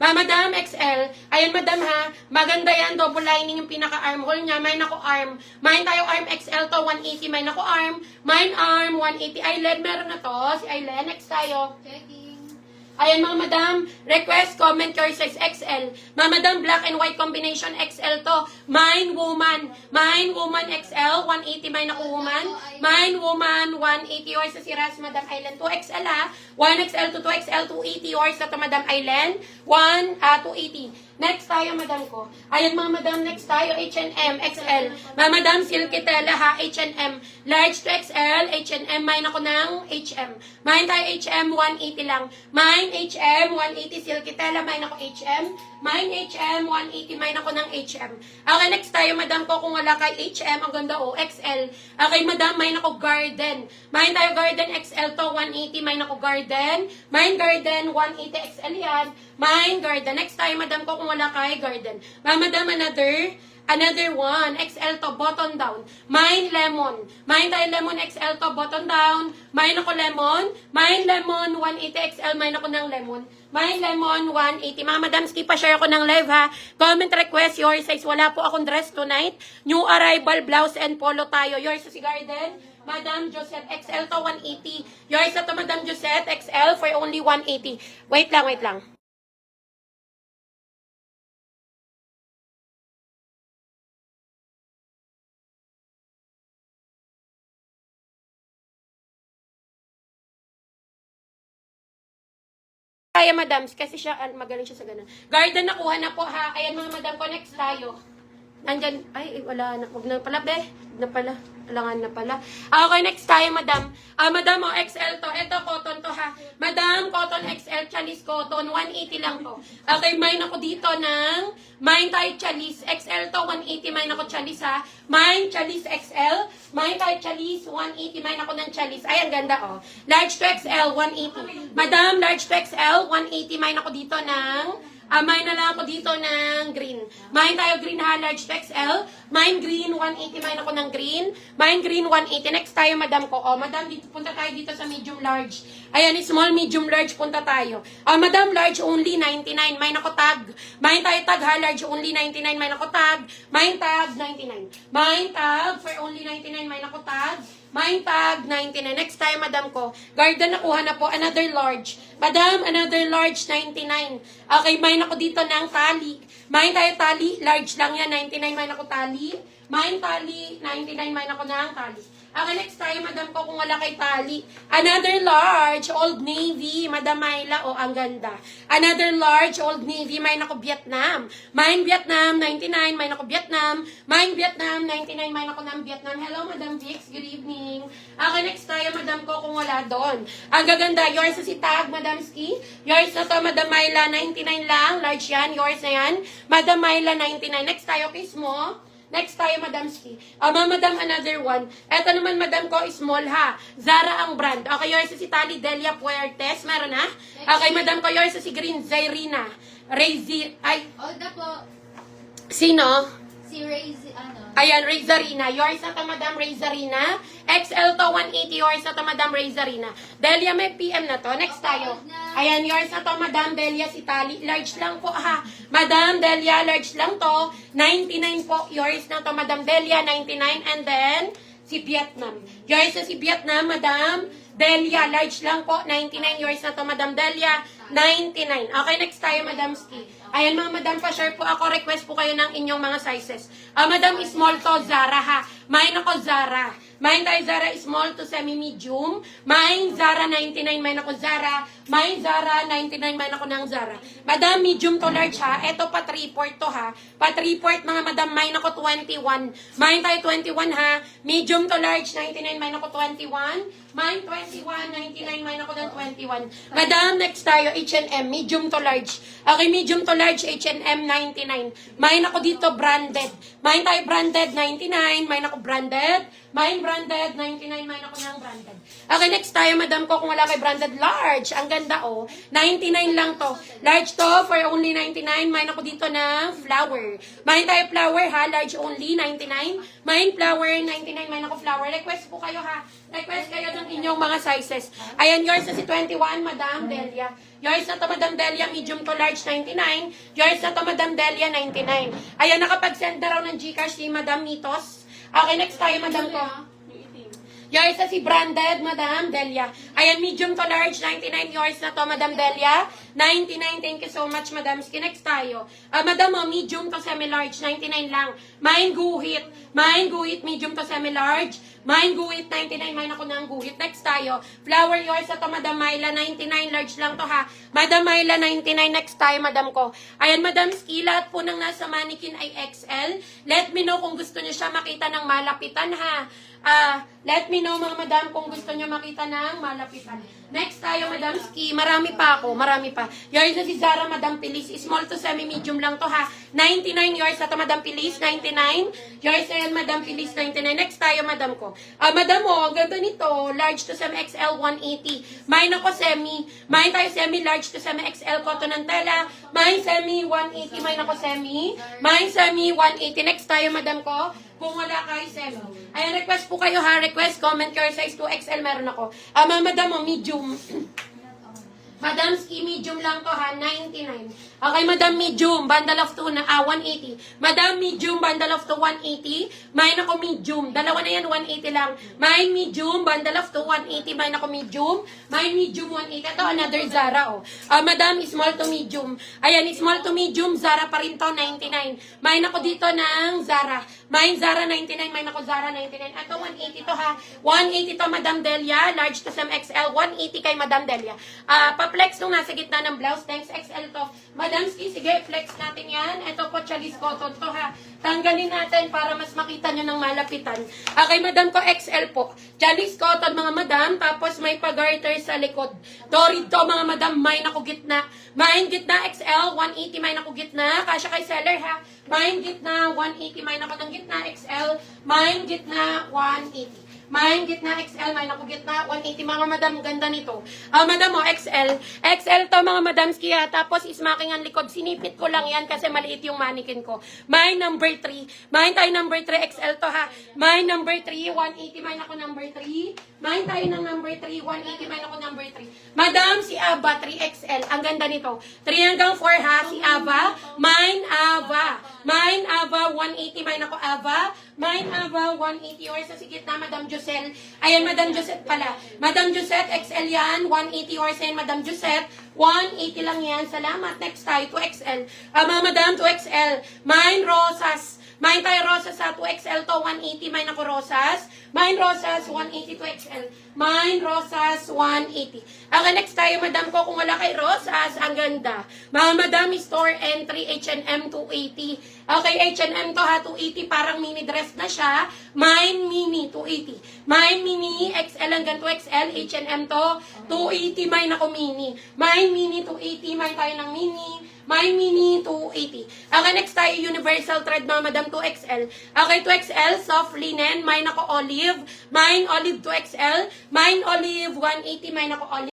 Madam, XL. Ayan, madam ha. Maganda yan. Double lining yung pinaka-armhole niya. May nako arm. Main tayo arm XL to, 180. May nako arm. Main arm, 180. Ailen, meron na to. Si Ailen, next tayo. Checking. Ayan mga madam, request, comment your size XL. Mga madam, black and white combination XL to. Mine woman. Mine woman XL, 180. Mine ako woman. Mine woman, 180. Yours sa si Ras, Madam Island. 2XL ha. 1XL to 2XL, 280. Yours sa to Madam Island. 280. Next tayo, madam ko. Ayan mga madam, next tayo, H&M, XL. Mga madam, silky tela ha, H&M. Large to XL, H&M. Mine ako ng HM. Mine tayo HM, 180 lang. Mine HM, 180. Silky tela, mine ako HM. Mine HM, 180. Mine ako ng HM. Okay, next tayo, madam ko, kung wala kay HM, ang ganda o, XL. Okay, madam, mine ako Garden. Mine tayo Garden XL to, 180. Mine ako Garden. Mine Garden, 180 XL yan. Mine Garden. Next tayo, madam ko, kung wala kay Garden. Madam, another one. XL to, button down. Mine Lemon. Mine tayo Lemon XL to, button down. Mine ako Lemon. Mine Lemon, 180 XL. Mine ako ng Lemon. Mine Lemon, 180. Mga madam, skip pa share ko ng live ha. Comment request your size. Wala po akong dress tonight. New arrival, blouse and polo tayo. Yours sa si Garden. Madam Josette, XL to 180. Yours sa to Madam Josette, XL for only 180. Wait lang. Kaya madams, kasi siya, magaling siya sa ganun. Garden, nakuha na po ha. Ayan mga madam ko, next tayo. Nandyan, ay, wala na. Huwag na pala, be. Huwag na pala. Alangan na pala. Okay, next tayo, madam. Madam, XL to. Ito, cotton to ha. Madam, cotton XL, chalis cotton. 180 lang to. Okay, mine ako dito ng, mine tayo chalis. XL to, 180. Mine ako chalis ha. Mine chalis XL. Mine tayo chalis, 180. Mine ako ng chalis. Ay, ang ganda oh. Large to XL, 180. Madam, large to XL, 180. Mine ako dito ng, mine na lang ako dito ng green. Mine tayo green ha, large to XL. Mine green, 180. Mine ako ng green. Mine green, 180. Next tayo, madam ko. Madam, dito, punta tayo dito sa medium large. Ayan, small, medium large, punta tayo. Madam, large only, 99. Mine ako tag. Mine tayo tag ha, large only, 99. Mine ako tag. Mine tag, 99. Mine tag, for only 99. Mine ako tag. Mine tag, 99. Next time, madam ko. Garden, nakuha na po. Another large. Madam, another large, 99. Okay, mine ako dito ng tali. Mine tayo tali. Large lang yan, 99. Mine ako tali. Mine tali, 99. Mine ako ng tali. Okay, next tayo, madam ko, kung wala kay tali. Another large, Old Navy. Madam Myla, ang ganda. Another large, Old Navy. Mine ako Vietnam. Mine Vietnam, 99. Mine ako Vietnam. Mine Vietnam, 99. Mine ako ng Vietnam. Hello, Madam Vix. Good evening. Okay, next tayo, madam ko, kung wala doon. Ang gaganda, yours na si Tag, Madam Ski. Yours na to, Madam Myla, 99 lang. Large yan, yours na yan. Madam Myla, 99. Next tayo, kiss mo. Next tayo, Madam Ski. Madam, another one. Eto naman, madam ko, small ha. Zara ang brand. Okay, yours sa si Tali Delia Puertes. Meron ha? Okay, madam ko, yours sa si Green Zairina. Olda po. Sino? Si Razy, Ayan, Razarina. Yours na to, Madam Razarina. XL to, 180. Yours na to, Madam Razarina. Delia, may PM na to. Next tayo. Ayan, yours na to, Madam Delia Sitali. Large lang po, ha. Madam Delia, large lang to. 99 po. Yours na to, Madam Delia, 99. And then, si Vietnam. Yours na si Vietnam, Madam Delia. Large lang po. 99. Yours na to, Madam Delia, 99. Okay, next tayo, Madam Ski. Ayan mga madam, pa-share po ako. Request po kayo ng inyong mga sizes. Madam, small to, Zara ha. Mine ako, Zara. Mine tayo, Zara, small to semi-medium. Mine, Zara, 99. Mine ako, Zara. Mine, Zara, 99. Mine ako ng Zara. Madam, medium to large ha. Ito pa 3/4 to ha. Pa 3/4 mga madam, mine ako 21. Mine tayo 21 ha. Medium to large, 99. Mine ako 21. Mine 21, 99. Mine ako ng 21. Madam, next tayo, H&M. Medium to large. Okay, medium to large, H&M, 99. Mine ako dito, branded. Mine tayo branded, 99. Mine ako branded. Mine branded, 99, mine ako ng branded. Okay, next tayo, madam ko, kung wala kay branded, large. Ang ganda, oh. 99 lang to. Large to for only 99. Mine ako dito ng flower. Mine tayo flower, ha. Large only, 99. Mine flower, 99. Mine ako flower. Request po kayo, ha. Request kayo ng inyong mga sizes. Ayan, yours na si 21, Madam Delia. Yours na to, Madam Delia, medium to large, 99. Yours na to, Madam Delia, 99. Ayan, nakapag-send na raw ng Gcash si Madam Mitos. Okay, next tayo, Madam ko. Yours na si branded, Madam Delia. Ayan, medium to large, 99. Yours na to, Madam Delia. 99. Thank you so much, Madam. Sige, next tayo. Madam, medium to semi-large, 99 lang. Mine guhit. Mine guhit, medium to semi-large. Mine guhit, 99. Mine ako ng guhit. Next tayo. Flower, yours na to, Madam Myla. 99. Large lang to, ha. Madam Myla, 99. Next tayo, Madam ko. Ayan, Madam Ski, lahat po ng nasa mannequin ay XL. Let me know kung gusto niyo siya makita ng malapitan, ha. Let me know, mga madam, kung gusto niyo makita ng malapitan. Next tayo, Madam Ski. Marami pa ako, marami pa. Yours na si Zara, Madam Pilis. Small to semi-medium lang to, ha. 99, yours na to, Madam Pilis. 99. Yours na yan, Madam Pilis. 99. Next tayo, Madam ko. Madam, ang ganda nito. Large to semi-XL, 180. Mine ako semi. Mine tayo semi-large to semi-XL, cotton ng tela. Mine semi, 180. Mine ako semi. Mine semi, 180. Next tayo, Madam ko. Kung wala kayo semi. Ayan, request po kayo, ha. Request, comment kayo, size 2XL meron ako. Madam, medium. Madam Ski, medium lang to, ha. 99. Okay, Madam Medium, bundle of 2 na, 180. Madam Medium, bundle of 2, 180. Mine ako medium. Dalawa na yan, 180 lang. Mine medium, bundle of 2, 180. Mine ako medium. Mine medium, 180. Ito, another Zara, oh. Madam, small to medium. Ayan, small to medium, Zara pa rin to, 99. Mine ako dito ng Zara. Mine Zara, 99. Mine ako Zara, 99. Ito, 180 to, ha. 180 to, Madam Delia. Large to some XL. 180 kay Madam Delia. Pa-flex nung nasa gitna ng blouse. Thanks, XL to. Madam Ski, sige, flex natin yan. Ito po, Chalis Cotton to, ha. Tanggalin natin para mas makita nyo ng malapitan. Okay, Madam ko, XL po. Chalis Cotton, mga madam. Tapos may pag-garter sa likod. Torrid to, mga madam. Mine ako gitna. Mine gitna, XL. 180, mine ako gitna. Kasya kay seller, ha. Mine gitna, 180. Mine ako ng gitna, XL. Mine gitna, 180. Mine gitna, XL. Mine ako gitna, 180. Mga madam, ganda nito. Madam, XL. XL to, mga madam, kaya. Tapos, ismaking ang likod. Sinipit ko lang yan kasi maliit yung mannequin ko. Mine number 3. Mine tayo number 3, XL to, ha. Mine number 3, 180. Mine ako number 3. Mine tayo ng number 3, 180. Mine ako number 3. Madam, si Ava, 3XL. Ang ganda nito. 3 hanggang 4, ha. Si Ava. Mine, Ava. Mine, Ava, 180. Mine ako, Ava. Mine, Ava, 180. Yours sa sigit na, Madam Josel. Ayan, Madam Josette pala. Madam Josette, XL yan. 180 yours yan, Madam Josette. 180 lang yan. Salamat. Next tayo, 2XL. Mga Madam, 2XL. Mine, Rosas. Mine tayo, Rosas, sa 2XL to, 180. Mine ako, Rosas. Mine, Rosas, 180, 2XL. Mine, Rosas, 180. Okay, next tayo, Madam ko. Kung wala kay Rosas, ang ganda. Mga Madam, store entry, H&M, 280. Okay, H&M to, ha, 280. Parang mini dress na siya. Mine, mini, 280. Mine, mini, XL hanggang 2XL. H&M to, 280. Mine ako, mini. Mine, mini, 280. Mine tayo ng mini. Mine mini, 280. Okay, next tayo, universal thread, mga madam, 2XL. Okay, 2XL, soft linen. Mine ako olive. Mine olive, 2XL. Mine olive, 180. Mine ako olive.